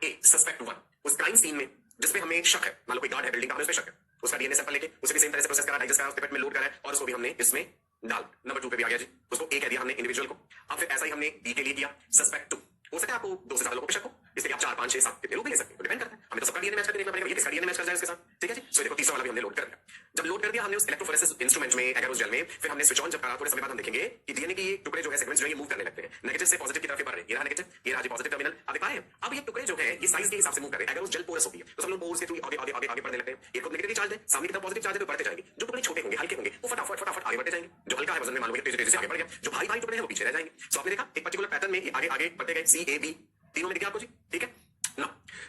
ए सस्पेक्ट 1, उस क्राइम सीन में जिसपे हमें शक है, मान लो कोई गार्ड है बिल्डिंग का, हमें उस पे शक है, उसका डीएनए सैंपल लेके उसे भी सेम तरह से प्रोसेस करा, डाइजेस्ट करा, पिपेट में लोड करा, और उसको भी हमने इसमें डाल। नंबर 2 पे भी आ गया जी, उसको ए कह दिया हमने इंडिविजुअल को। अब फिर ऐसा ही हमने बी के लिए किया, सस्पेक्ट 2। हो सकता है आपको 2 से ज्यादा लोगों पे शक हो, इसलिए आप 4, 5, 6, 7 कितने लोग भी ले सकते हैं, डिपेंड करता है। हमें तो सबका डीएनए मैच करके देखना पड़ेगा, ये किसका डीएनए मैच कर जाए उसके साथ, ठीक है जी। सो देखो तीसरा वाला भी हमने लोड कर दिया। जब लोड कर दिया हमने उस इलेक्ट्रोफोरेसिस इंस्ट्रूमेंट में, एगरोस जेल में, फिर हमने स्विच ऑन जब करा, थोड़े समय बाद हम देखेंगे कि डीएनए के ये टुकड़े जो है, सेगमेंट्स जो है, ये मूव करने लगते हैं, नेगेटिव से पॉजिटिव की तरफ बढ़ रहे हैं। ये रहा नेगेटिव, ये रहा जी पॉजिटिव टर्मिनल, आप देख पा रहे हैं। अब ये टुकड़े जो है ये साइज के हिसाब से मूव कर रहे हैं, एगरोस जेल पोरस होती है, तो सब लोग पोर्स के थ्रू आगे आगे आगे आगे बढ़ने लगते हैं। ये खुद नेगेटिव चार्ज है, सामने की तरफ पॉजिटिव चार्ज है, तो बढ़ते जाएंगे। जो टुकड़े छोटे होंगे, हल्के होंगे, वो फटाफट फटाफट आगे बढ़ते जाएंगे। जो हल्का है वजन में, मान लो तेजी तेजी से आगे बढ़ गया, जो भारी भारी टुकड़े हैं वो पीछे रह जाएंगे। सो आपने देखा एक पर्टिकुलर पैटर्न में ये आगे आगे बढ़ते गए, सी ए बी तीनों में दिखा आपको जी, ठीक है ना।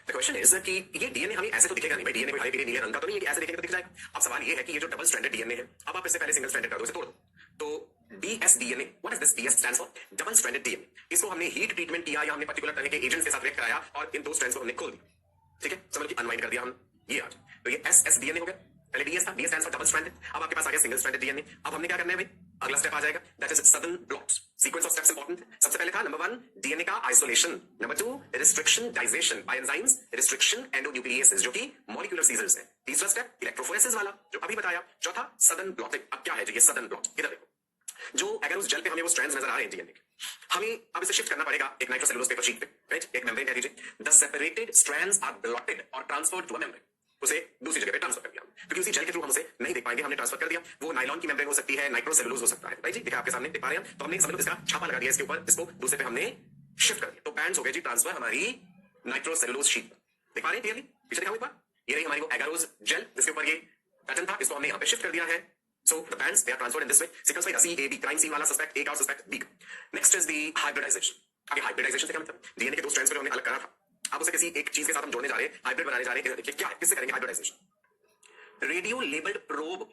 द क्वेश्चन इज कि ये डीएनए हमें ऐसे तो दिखेगा नहीं भाई, डीएनए कोई हरे पीले नीले रंग का तो नहीं है कि ऐसे देखेंगे तो दिख जाएगा। अब सवाल ये है कि ये जो डबल स्ट्रैंडेड डीएनए है, अब आप इससे पहले सिंगल स्ट्रैंडेड कर दो, इसे तोड़ दो, तो dsDNA, what is this? DS stands for double stranded DNA. इसको हमने हीट ट्रीटमेंट किया या हमने पर्टिकुलर तरह के एजेंट के साथ रिएक्ट कराया और इन 2 स्ट्रैंड्स को हमने खोल दिया, ठीक है, समझ लो कि अनवाइंड कर दिया हम। ये आज तो ये एसएसडीएनए हो गया, पहले डीएस था, DS stands for double stranded, अब आपके पास आ गया सिंगल स्ट्रैंडेड डीएनए। अब हमने क्या करना है भाई, अगला स्टेप आ जाएगा, that is Southern blot. Sequence of steps important है। सबसे पहले था नंबर 1 डीएनए का isolation, number 2 restriction digestion by enzymes, restriction endonucleases जो कि मॉलिक्यूलर सीजर्स है। तीसरा स्टेप इलेक्ट्रोफोरेसिस वाला जो अभी बताया। चौथा सदर्न ब्लॉटिंग। अब क्या है जी ये सदर्न ब्लॉट? इधर देखो, जो एगरोस जेल पे हमें वो स्ट्रैंड्स नजर आ रहे हैं डीएनए के, हमें अब इसे शिफ्ट करना पड़ेगा एक नाइट्रोसेलुलोज पेपर शीट पे, राइट, एक मेम्ब्रेन कह लीजिए। The separated strands are blotted और ट्रांसफर्ड टू अ मेम्ब्रेन, उसे दूसरी जगह पे ट्रांसफर कर दिया, क्योंकि उसी जेल के थ्रू हम उसे नहीं देख पाएंगे, हमने ट्रांसफर कर दिया। वो नायलॉन की मेम्ब्रेन हो सकती है, नाइट्रोसेलुलोज हो सकता है, राइट जी, देखिए आपके सामने देख पा रहे हैं। तो हमने समझ लो इसका छापा लगा दिया इसके ऊपर, इसको दूसरे पे हमने शिफ्ट कर दिया, तो बैंड्स हो गए जी ट्रांसफर हमारी नाइट्रोसेलुलोज शीट। देख पा रहे हैं क्लियरली? पीछे दिखाऊं एक बार, ये रही हमारी वो एगरोस जेल जिसके ऊपर ये पैटर्न था, इसको हमने यहाँ पे शिफ्ट कर दिया है. So the bands they are transferred in this way. Sequence by C, A, B, crime scene वाला suspect A का और suspect B का. Next is the hybridization. आगे hybridization से क्या मतलब? DNA के दो strands को हमने अलग करा था. अब उसे किसी एक चीज के साथ हम जोड़ने जा रहे हैं, हाइब्रिड बनाने जा रहे हैं. देखिए क्या है, किससे करेंगे हाइब्रिडाइजेशन? रेडियो लेबल्ड प्रोब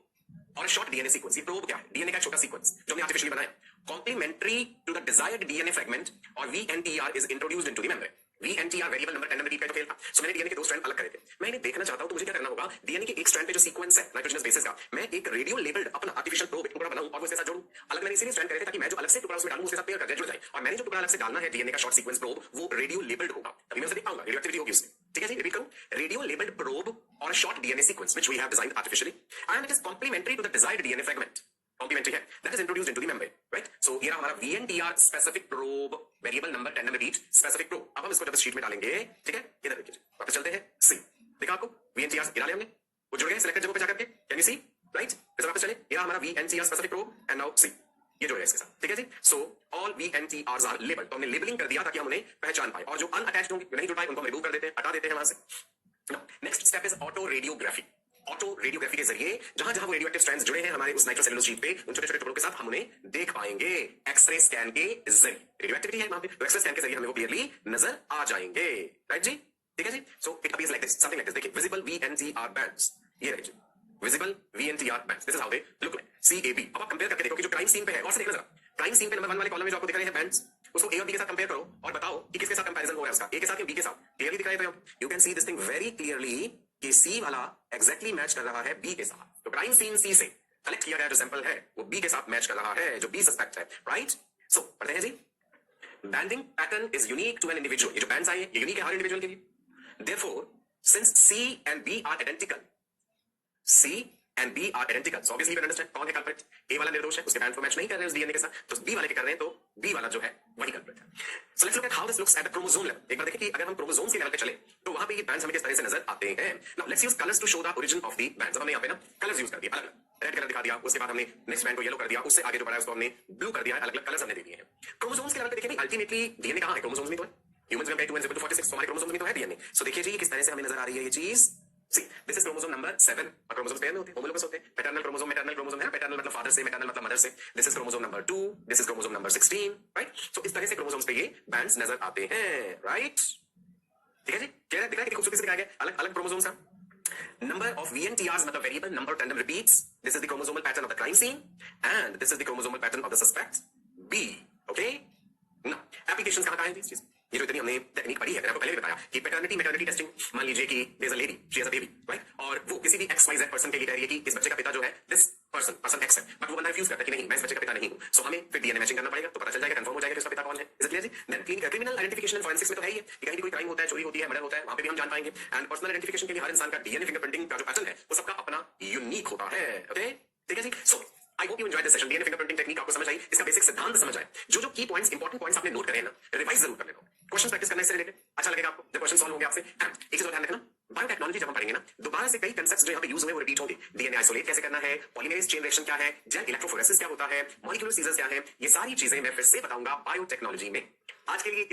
और शॉर्ट डीएनए सीक्वेंस. ये प्रोब क्या है? डीएनए का एक छोटा सीक्वेंस जो हमने आर्टिफिशियली बनाया. Complementary to the desired DNA fragment और VNTR is introduced into the membrane. VNTR variable number tandem repeat का खेल था. सो मैंने डीएनए के दो स्ट्रैंड अलग करे थे. मैं इन्हें देखना चाहता हूं तो मुझे क्या करना होगा? डीएनए के एक स्ट्रैंड पे जो सीक्वेंस है नाइट्रोजनस बेसिस का, मैं एक रेडियो लेबल्ड अपना आर्टिफिशियल प्रोब टुकड़ा बनाऊं और वो इसके साथ जोड़ूं. अलग मैंने इसीलिए स्ट्रैंड करे थे ताकि मैं जो अलग से टुकड़ा उसमें डालूं उसके साथ पेयर कर जाए, जुड़ जाए. और मैंने जो टुकड़ा अलग से डालना है डीएनए का शॉर्ट सीक्वेंस प्रोब, वो रेडियो लेबल्ड होगा. तभी मैं उसे देख पाऊंगा, रेडियो एक्टिविटी होगी उसमें. ठीक है जी, रिपीट करूं. रेडियो लेबल्ड प्रोब और short DNA sequence which we have designed artificially and it is complementary to the desired DNA fragment. Complementary है, that is introduced into the membrane, right? So ये रहा हमारा VNTR specific probe, variable number tandem repeat specific probe. अब हम इसको जब sheet में डालेंगे, ठीक है, इधर देखिए, वापस चलते हैं. सी देखा आपको VNTR डाले हमने, वो जुड़ गए सिलेक्टेड जगह पे जाकर के. Can you see, right? फिर वापस चले, ये हमारा VNTR specific probe and now see, ये जुड़ गए इसके साथ. ठीक है जी. So all VNTRs are labelled. तो हमने लेबलिंग कर दिया ताकि हम उन्हें पहचान पाए, और जो अनअटैच्ड होंगे, नहीं जुड़ पाए, उनको हम रिमूव कर देते हैं, हटा देते हैं वहां से. Next step is auto radiography. Auto radiography के जरिए जहां जहां वो रेडियोएक्टिव स्ट्रैंड्स जुड़े हैं हमारे उस नाइट्रोसेलुलोज शीट पे, उन छोटे छोटे टुकड़ों के साथ हम उन्हें देख पाएंगे एक्सरे स्कैन के जरिए. रेडियोएक्टिविटी है वहां पे, तो एक्सरे स्कैन के जरिए हमें वो क्लियरली नजर आ जाएंगे. राइट जी, ठीक है जी. So it appears like this, something like this. देखिए, विजिबल VNTR बैंड्स, ये रहे जी, visible VNTR bands. This is how they look like. CAB. अब आप कंपेयर करके देखो कि जो क्राइम सीन पे है, और से देखना जरा. क्राइम सीन पे नंबर 1 वाले कॉलम में जो आपको दिख रहे हैं बैंड्स, उसको A और B के साथ कंपेयर करो और बताओ कि किसके साथ कंपैरिजन हो रहा है उसका, A के साथ या B के साथ. क्लियरली दिख रहा है. You can see this thing very clearly कि C वाला एग्जैक्टली मैच कर रहा है B के साथ. तो क्राइम सीन C से कलेक्ट किया गया जो सैंपल है वो B के साथ मैच कर रहा है, जो B सस्पेक्ट है. राइट? सो पढ़ते हैं जी. Banding pattern is unique to an individual. ये जो बैंड्स आए ये यूनिक है हर इंडिविजुअल के लिए. Therefore since C and B are identical, C and B are identical, so obviously you can understand कौन है कल्प्रिट. A वाला निर्दोष है, उसके बैंड को मैच नहीं कर रहे हैं उस डीएनए के साथ, तो B वाले के कर रहे हैं, तो B वाला जो है वही कल्प्रिट है. So let's look at how this looks at the chromosome level. एक बार देखें कि अगर हम क्रोमोसोम्स के लेवल पे चले तो वहां पे ये बैंड्स हमें किस तरह से नजर आते हैं. Now let's use colors to show the origin of the bands. अब हमने यहाँ पे ना कलर्स यूज कर दिए अलग अलग. रेड कलर दिखा दिया, उसके बाद हमने नेक्स्ट बैंड को येलो कर दिया, उससे आगे जो बढ़ा है उसको हमने ब्लू कर दिया. अलग अलग कलर्स हमने दे दिए हैं. क्रोमोसोम्स के लेवल पे देखिए अल्टीमेटली डीएनए कहां है? क्रोमोसोम्स में तो है. ह्यूमंस में 2 हमारे क्रोमोसोम्स में तो है डीएनए. सो देखिए जी किस तरह से हमें नजर आ रही है ये चीज. See, this is chromosome number 7. और क्रोमोसोम्स पेयर में होते हैं, होमोलोगस होते हैं. पैटर्नल क्रोमोसोम, मैटरनल क्रोमोसोम है. पैटर्नल मतलब फादर से, मैटरनल मतलब मदर से. This is chromosome number 2, this is chromosome number 16, right? So इस तरह से क्रोमोसोम्स पे ये बैंड्स नजर आते हैं. राइट? ठीक है जी. क्या दिख रहा है, कितनी खूबसूरती से दिखाया गया अलग अलग क्रोमोसोम्स का. Number of VNTRs मतलब variable number tandem repeats. This is the chromosomal pattern of the crime scene and this is the chromosomal pattern of the suspect B. Okay? Now, applications कहाँ हैं इस चीज? ये जो इतनी हमने टेक्निक पढ़ी है, मैंने आपको पहले भी बताया कि पैटर्निटी मैटर्निटी टेस्टिंग. मान लीजिए कि there is a lady, she has a baby, right? और वो किसी भी XYZ पर्सन के लिए कह रही है कि इस बच्चे का पिता जो है दिस पर्सन X है, बट वो बंदा रिफ्यूज करता है कि नहीं मैं इस बच्चे का पिता नहीं हूं. सो हमें फिर डीएनए मैचिंग करना पड़ेगा, तो पता चल जाएगा, कंफर्म हो जाएगा कि उसका पिता कौन है. इज इट क्लियर जी? देन क्रिमिनल आइडेंटिफिकेशन फॉरेंसिक्स में तो है ही है कि कहीं भी कोई क्राइम होता है, चोरी होती है, मर्डर होता है, वहां पे भी हम जान पाएंगे. एंड पर्सनल आइडेंटिफिकेशन के लिए हर इंसान का डीएनए फिंगरप्रिंटिंग का जो पैटर्न है वो सबका अपना यूनिक होता है. ओके, ठीक है जी. So I hope you enjoyed this session. DNA fingerprinting technique आपको समझ आई, इसका बेसिक सिद्धांत समझ आए. जो की पॉइंट्स इंपॉर्टेंट पॉइंट्स आपने नोट करे ना, रिवाइज जरूर कर लेना. क्वेश्चन प्रैक्टिस करने से रिलेटेड अच्छा लगेगा आपको जब क्वेश्चन सॉल्व होंगे आपसे. एक चीज और ध्यान रखना, बायोटेक्नोलॉजी जब हम पढ़ेंगे ना, दोबारा से कई कांसेप्ट्स जो यहाँ पे यूज हुए वो रिपीट होंगे. डीएनए आइसोलेट कैसे करना है, पॉलीमरेज चेन रिएक्शन क्या है, जेल इलेक्ट्रोफोरेसिस क्या होता है, मॉलिक्यूलर सीजर्स क्या है, ये सारी चीजें मैं फिर से बताऊंगा बायोटेक्नोलॉजी में. आज के लिए